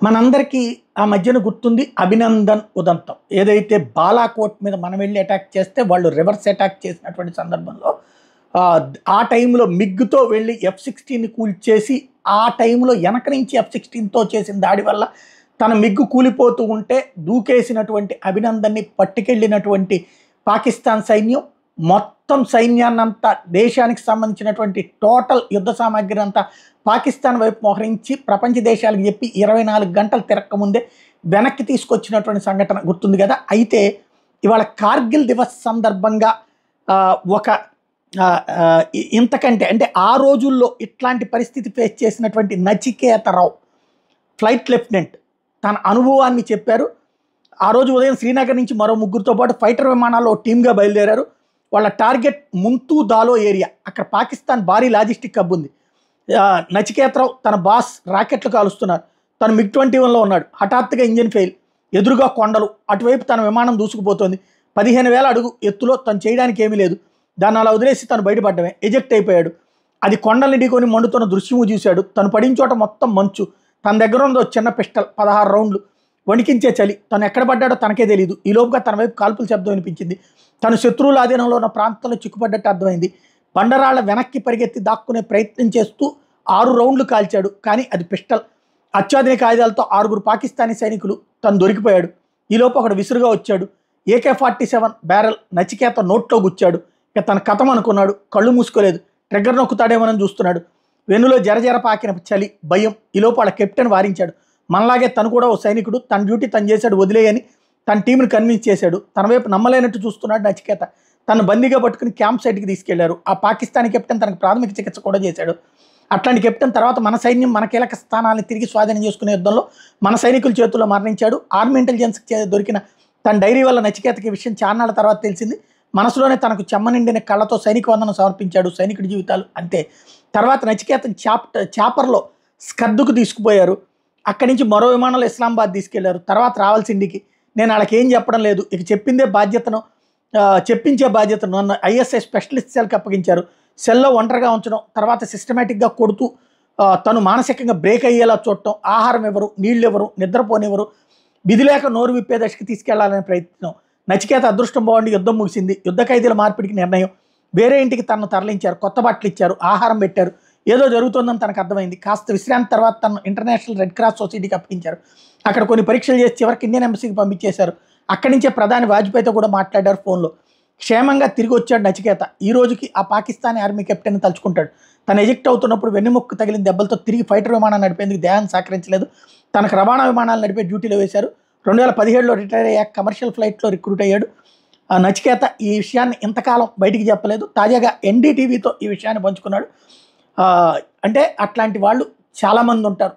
మనందరికీ ఆ మధ్యన గుర్తుంది అభినందన్ ఉదంతం. ఏదైతే బాలాకోట్ మీద మనం వెళ్ళి అటాక్ చేస్తే వాళ్ళు రివర్స్ అటాక్ చేసినటువంటి సందర్భంలో ఆ టైంలో మిగ్గుతో వెళ్ళి F-16ని కూల్చేసి ఆ టైంలో వెనక నుంచి F-16తో చేసిన దాడి వల్ల తన మిగ్గు కూలిపోతూ ఉంటే దూకేసినటువంటి అభినందన్ని పట్టుకెళ్ళినటువంటి పాకిస్తాన్ సైన్యం మొత్తం సైన్యాన్నంతా దేశానికి సంబంధించినటువంటి టోటల్ యుద్ధ సామాగ్రి అంతా పాకిస్తాన్ వైపు మోహరించి ప్రపంచ దేశాలకు చెప్పి 24 గంటలు తిరక్కముందే వెనక్కి తీసుకొచ్చినటువంటి సంఘటన గుర్తుంది కదా. అయితే ఇవాళ కార్గిల్ దివస్ సందర్భంగా ఒక ఇంతకంటే అంటే ఆ రోజుల్లో ఇట్లాంటి పరిస్థితి ఫేస్ చేసినటువంటి నచికేతరావు ఫ్లైట్ లెఫ్టినెంట్ తన అనుభవాన్ని చెప్పారు. ఆ రోజు ఉదయం శ్రీనగర్ నుంచి మరో ముగ్గురితో పాటు ఫైటర్ విమానాల్లో టీమ్గా బయలుదేరారు. వాళ్ళ టార్గెట్ ముంతూ దాలో ఏరియా, అక్కడ పాకిస్తాన్ భారీ లాజిస్టిక్ హబ్ ఉంది. నచికేతరావు తన బాస్ రాకెట్లు కాలుస్తున్నారు, తను MiG-21లో ఉన్నాడు. హఠాత్తుగా ఇంజిన్ ఫెయిల్, ఎదురుగా కొండలు, అటువైపు తన విమానం దూసుకుపోతుంది. 15,000 అడుగు ఎత్తులో తను చేయడానికి ఏమీ లేదు. దాన్ని అలా వదిలేసి తను బయటపడ్డమే, ఎజెక్ట్ అయిపోయాడు. అది కొండల్ని ఢీకొని మండుతున్న దృశ్యము చూశాడు. తను పడిన చోట మొత్తం మంచు, తన దగ్గర ఉన్న చిన్న పిస్టల్, 16 రౌండ్లు, వణికించే చలి. తను ఎక్కడ పడ్డాడో తనకే తెలియదు. ఈ లోపుగా తన వైపు కాల్పుల శబ్దం వినిపించింది. తను శత్రువుల ఆధీనంలో ఉన్న ప్రాంతంలో చిక్కుపడ్డట్టు అర్థమైంది. బండరాళ్ల వెనక్కి పరిగెత్తి దాక్కునే ప్రయత్నం చేస్తూ 6 రౌండ్లు కాల్చాడు, కానీ అది పిస్టల్. అత్యాధునిక ఆయుధాలతో 6 పాకిస్తానీ సైనికులు, తను దొరికిపోయాడు. ఈలోపు ఒకడు విసురుగా వచ్చాడు. AK-47 బ్యారెల్ నచికేత నోట్లో గుచ్చాడు. ఇక తన కథం అనుకున్నాడు. కళ్ళు మూసుకోలేదు. ట్రిగ్గర్ నొక్కుతాడేమోనని చూస్తున్నాడు. వెన్నులో జరజర పాకిన చలి, భయం. ఈలోపు వాళ్ళ కెప్టెన్ వారించాడు. మనలాగే తను కూడా ఓ సైనికుడు, తన డ్యూటీ తను చేశాడు, వదిలేయని తన టీంని కన్విన్స్ చేశాడు. తన వైపు నమ్మలేనట్టు చూస్తున్నాడు నచికేత. తను బందీగా పట్టుకుని క్యాంప్ సైట్కి తీసుకెళ్లారు. ఆ పాకిస్తానీ కెప్టెన్ తనకు ప్రాథమిక చికిత్స కూడా చేశాడు. అట్లాంటి కెప్టెన్ తర్వాత మన సైన్యం మన కీలక స్థానాలను తిరిగి స్వాధీనం చేసుకునే యుద్ధంలో మన సైనికుల చేతుల్లో మరణించాడు. ఆర్మీ ఇంటెలిజెన్స్కి దొరికిన తన డైరీ వల్ల నచికేతకి ఈ విషయం చాన్నాళ్ళ తర్వాత తెలిసింది. మనసులోనే తనకు చెమ్మనిండిన కళ్ళతో సైనిక వందనం సమర్పించాడు. సైనికుడి జీవితాలు అంతే. తర్వాత నచికేతని చాపర్లో స్కర్దుకు తీసుకుపోయారు. అక్కడి నుంచి మరో విమానంలో ఇస్లామాబాద్ తీసుకెళ్లారు. తర్వాత రావాల్సి ఇండికి. నేను వాళ్ళకి ఏం చెప్పడం లేదు, ఇక చెప్పిందే బాధ్యతను చెప్పించే బాధ్యతను నన్ను ISI స్పెషలిస్ట్ సెల్కి అప్పగించారు. సెల్లో ఒంటరిగా ఉంచడం, తర్వాత సిస్టమేటిక్గా కొడుతూ తను మానసికంగా బ్రేక్ అయ్యేలా చూడటం, ఆహారం ఎవరు, నీళ్ళు ఎవరు, నిద్రపోనివ్వరు, విధి లేక నోరు విప్పే దశకి తీసుకెళ్లాలనే ప్రయత్నం. నచికేత అదృష్టం బాగుండి యుద్ధం ముగిసింది. యుద్ధ ఖైదీల మార్పిడికి నిర్ణయం. వేరే ఇంటికి తనను తరలించారు. కొత్త బట్టలు ఇచ్చారు, ఆహారం పెట్టారు. ఏదో జరుగుతుందని తనకు అర్థమైంది. కాస్త విశ్రాంతి తర్వాత తను ఇంటర్నేషనల్ రెడ్ క్రాస్ సొసైటీకి అప్పగించారు. అక్కడ కొన్ని పరీక్షలు చేసి చివరికి ఇండియన్ ఎంబసీకి పంపించేశారు. అక్కడి నుంచే ప్రధాని వాజ్పేయితో కూడా మాట్లాడారు ఫోన్లో. క్షేమంగా తిరిగి వచ్చాడు నచికేత. ఈ రోజుకి ఆ పాకిస్తానీ ఆర్మీ కెప్టెన్ తలుచుకుంటాడు. తను ఎజెక్ట్ అవుతున్నప్పుడు వెన్నెముక్కు తగిలిన దెబ్బలతో తిరిగి ఫైటర్ విమానాన్ని నడిపేందుకు దేహాన్ని సహకరించలేదు. తనకు రవాణా విమానాలు నడిపే డ్యూటీలో వేశారు. 2017లో రిటైర్ అయ్యాక కమర్షియల్ ఫ్లైట్లో రిక్రూట్ అయ్యాడు. నచికేత ఈ విషయాన్ని ఇంతకాలం బయటికి చెప్పలేదు. తాజాగా NDTVతో ఈ విషయాన్ని పంచుకున్నాడు. అంటే అట్లాంటి వాళ్ళు చాలామంది ఉంటారు.